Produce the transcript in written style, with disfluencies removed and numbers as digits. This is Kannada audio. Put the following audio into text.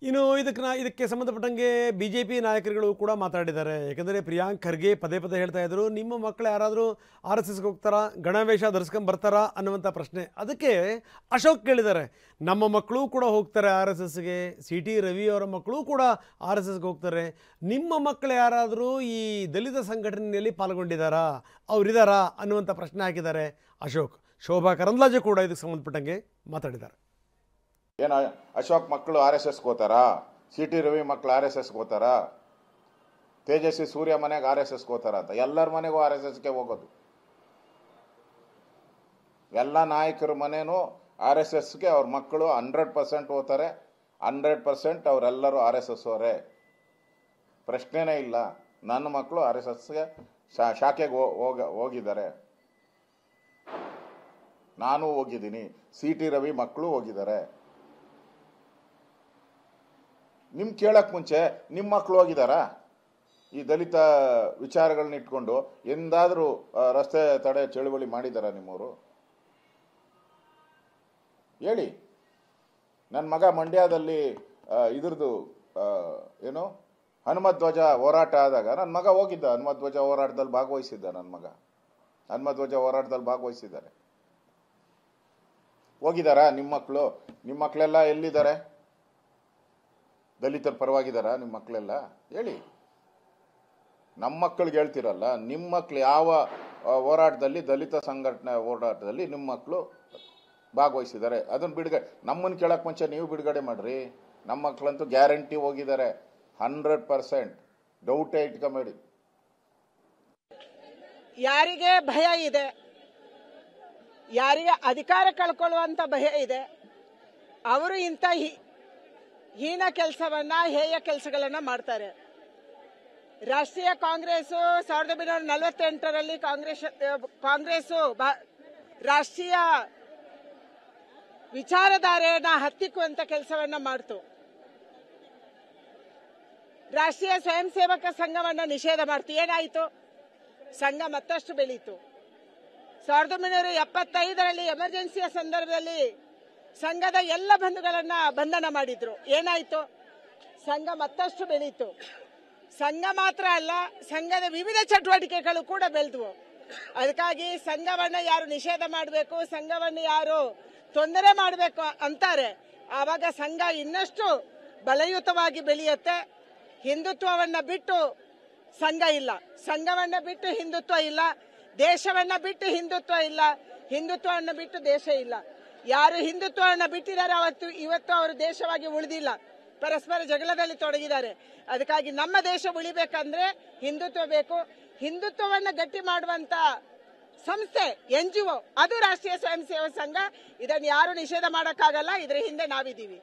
ಇನ್ನು ಇದಕ್ಕೆ ಸಂಬಂಧಪಟ್ಟಂಗೆ ಬಿಜೆಪಿ ನಾಯಕರುಗಳು ಕೂಡ ಮಾತಾಡಿದ್ದಾರೆ. ಯಾಕಂದರೆ ಪ್ರಿಯಾಂಕ್ ಖರ್ಗೆ ಪದೇ ಪದೇ ಹೇಳ್ತಾ ಇದ್ರು, ನಿಮ್ಮ ಮಕ್ಕಳು ಯಾರಾದರೂ RSSಗೆ ಹೋಗ್ತಾರಾ, ಗಣವೇಷ ಧರಿಸ್ಕೊಂಡು ಬರ್ತಾರಾ ಅನ್ನುವಂಥ ಪ್ರಶ್ನೆ. ಅದಕ್ಕೆ ಅಶೋಕ್ ಕೇಳಿದ್ದಾರೆ, ನಮ್ಮ ಮಕ್ಕಳು ಕೂಡ ಹೋಗ್ತಾರೆ RSSಗೆ, CT ರವಿ ಅವರ ಮಕ್ಕಳು ಕೂಡ RSSಗೆ ಹೋಗ್ತಾರೆ, ನಿಮ್ಮ ಮಕ್ಕಳು ಯಾರಾದರೂ ಈ ದಲಿತ ಸಂಘಟನೆಯಲ್ಲಿ ಪಾಲ್ಗೊಂಡಿದ್ದಾರಾ, ಅವರಿದ್ದಾರಾ ಅನ್ನುವಂಥ ಪ್ರಶ್ನೆ ಹಾಕಿದ್ದಾರೆ ಅಶೋಕ್. ಶೋಭಾ ಕರಂದ್ಲಾಜೆ ಕೂಡ ಇದಕ್ಕೆ ಸಂಬಂಧಪಟ್ಟಂಗೆ ಮಾತಾಡಿದ್ದಾರೆ. ಏನು ಅಶೋಕ್ ಮಕ್ಕಳು RSSಗೆ ಹೋಗ್ತಾರಾ, CT ರವಿ ಮಕ್ಕಳು RSSಗೆ ಹೋಗ್ತಾರಾ, ತೇಜಸ್ವಿ ಸೂರ್ಯ ಮನೆಗೆ RSSಗೆ ಹೋಗ್ತಾರ ಅಂತ? ಎಲ್ಲರ ಮನೆಗೂ RSSಗೆ ಹೋಗೋದು. ಎಲ್ಲ ನಾಯಕರ ಮನೆಯೂ RSSಗೆ ಅವ್ರ ಮಕ್ಕಳು 100% ಹೋಗ್ತಾರೆ. 100% ಅವರೆಲ್ಲರೂ RSS ಅವರೇ, ಪ್ರಶ್ನೆನೇ ಇಲ್ಲ. ನನ್ನ ಮಕ್ಕಳು RSSಗೆ ಶಾಖೆಗೆ ಹೋಗಿದ್ದಾರೆ, ನಾನು ಹೋಗಿದ್ದೀನಿ, CT ರವಿ ಮಕ್ಕಳು ಹೋಗಿದ್ದಾರೆ. ನಿಮ್ಗೆ ಕೇಳಕ್ಕೆ ಮುಂಚೆ ನಿಮ್ಮ ಮಕ್ಕಳು ಹೋಗಿದ್ದಾರಾ? ಈ ದಲಿತ ವಿಚಾರಗಳನ್ನ ಇಟ್ಕೊಂಡು ಎಂದಾದರೂ ರಸ್ತೆ ತಡೆ ಚಳುವಳಿ ಮಾಡಿದಾರ ನಿಮ್ಮವರು? ಹೇಳಿ. ನನ್ನ ಮಗ ಮಂಡ್ಯದಲ್ಲಿ ಇದ್ರದ್ದು ಏನು ಹನುಮತ್ ಧ್ವಜ ಹೋರಾಟ ಆದಾಗ ನನ್ನ ಮಗ ಹೋಗಿದ್ದ, ಹನುಮತ್ ಧ್ವಜ ಹೋರಾಟದಲ್ಲಿ ಭಾಗವಹಿಸಿದ್ದ. ನನ್ನ ಮಗ ಹನುಮತ್ ಧ್ವಜ ಹೋರಾಟದಲ್ಲಿ ಭಾಗವಹಿಸಿದ್ದಾರೆ. ಹೋಗಿದ್ದಾರಾ ನಿಮ್ಮ ಮಕ್ಕಳು? ನಿಮ್ಮ ಮಕ್ಕಳೆಲ್ಲ ಎಲ್ಲಿದ್ದಾರೆ? ದಲಿತರ ಪರವಾಗಿದ್ದಾರ ನಿಮ್ಮ ಮಕ್ಕಳೆಲ್ಲ? ಹೇಳಿ. ನಮ್ಮ ಮಕ್ಕಳಿಗೆ ಹೇಳ್ತಿರಲ್ಲ, ನಿಮ್ಮ ಮಕ್ಕಳು ಯಾವ ಹೋರಾಟದಲ್ಲಿ, ದಲಿತ ಸಂಘಟನೆ ಹೋರಾಟದಲ್ಲಿ ನಿಮ್ಮ ಮಕ್ಕಳು ಭಾಗವಹಿಸಿದ್ದಾರೆ, ಅದನ್ನು ಬಿಡುಗಡೆ, ನಮ್ಮನ್ನು ಕೇಳಕ್ಕೆ ಮುಂಚೆ ನೀವು ಬಿಡುಗಡೆ ಮಾಡ್ರಿ. ನಮ್ಮ ಮಕ್ಕಳಂತೂ ಗ್ಯಾರಂಟಿ ಹೋಗಿದ್ದಾರೆ, 100%, ಡೌಟೇ ಇಟ್ಕೊಂಬೇಡಿ. ಯಾರಿಗೆ ಭಯ ಇದೆ, ಯಾರಿಗೆ ಅಧಿಕಾರ ಕಳ್ಕೊಳ್ಳುವಂತ ಭಯ ಇದೆ, ಅವರು ಇಂಥ ಹೀನ ಕೆಲಸವನ್ನ, ಹೇಯ ಕೆಲಸಗಳನ್ನ ಮಾಡ್ತಾರೆ. ರಾಷ್ಟ್ರೀಯ ಕಾಂಗ್ರೆಸ್ 1948ರಲ್ಲಿ ಕಾಂಗ್ರೆಸ್ ರಾಷ್ಟ್ರೀಯ ವಿಚಾರಧಾರೆಯನ್ನ ಹತ್ತಿಕ್ಕುವಂತ ಕೆಲಸವನ್ನ ಮಾಡ್ತು. ರಾಷ್ಟ್ರೀಯ ಸ್ವಯಂ ಸೇವಕ ಸಂಘವನ್ನ ನಿಷೇಧ ಮಾಡ್ತು. ಏನಾಯಿತು? ಸಂಘ ಮತ್ತಷ್ಟು ಬೆಳೀತು. 1975ರಲ್ಲಿ ಎಮರ್ಜೆನ್ಸಿಯ ಸಂದರ್ಭದಲ್ಲಿ ಸಂಘದ ಎಲ್ಲ ಬಂಧುಗಳನ್ನ ಬಂಧನ ಮಾಡಿದ್ರು. ಏನಾಯ್ತು? ಸಂಘ ಮತ್ತಷ್ಟು ಬೆಳೀತು. ಸಂಘ ಮಾತ್ರ ಅಲ್ಲ, ಸಂಘದ ವಿವಿಧ ಚಟುವಟಿಕೆಗಳು ಕೂಡ ಬೆಳೆದವು. ಅದಕ್ಕಾಗಿ ಸಂಘವನ್ನ ಯಾರು ನಿಷೇಧ ಮಾಡಬೇಕು, ಸಂಘವನ್ನು ಯಾರು ತೊಂದರೆ ಮಾಡಬೇಕು ಅಂತಾರೆ, ಆವಾಗ ಸಂಘ ಇನ್ನಷ್ಟು ಬಲಯುತವಾಗಿ ಬೆಳೆಯುತ್ತೆ. ಹಿಂದುತ್ವವನ್ನ ಬಿಟ್ಟು ಸಂಘ ಇಲ್ಲ, ಸಂಘವನ್ನ ಬಿಟ್ಟು ಹಿಂದುತ್ವ ಇಲ್ಲ, ದೇಶವನ್ನ ಬಿಟ್ಟು ಹಿಂದುತ್ವ ಇಲ್ಲ, ಹಿಂದುತ್ವವನ್ನು ಬಿಟ್ಟು ದೇಶ ಇಲ್ಲ. ಯಾರು ಹಿಂದುತ್ವವನ್ನು ಬಿಟ್ಟಿದ್ದಾರೆ ಇವತ್ತು ಅವರು ದೇಶವಾಗಿ ಉಳಿದಿಲ್ಲ, ಪರಸ್ಪರ ಜಗಳದಲ್ಲಿ ತೊಡಗಿದ್ದಾರೆ. ಅದಕ್ಕಾಗಿ ನಮ್ಮ ದೇಶ ಉಳಿಬೇಕಂದ್ರೆ ಹಿಂದುತ್ವ ಬೇಕು. ಹಿಂದುತ್ವವನ್ನ ಗಟ್ಟಿ ಮಾಡುವಂತ ಸಂಸ್ಥೆ NGO ಅದು ರಾಷ್ಟ್ರೀಯ ಸ್ವಯಂ ಸೇವಕ ಸಂಘ. ಇದನ್ನು ಯಾರು ನಿಷೇಧ ಮಾಡಕ್ಕಾಗಲ್ಲ, ಇದರ ಹಿಂದೆ ನಾವಿದ್ದೀವಿ.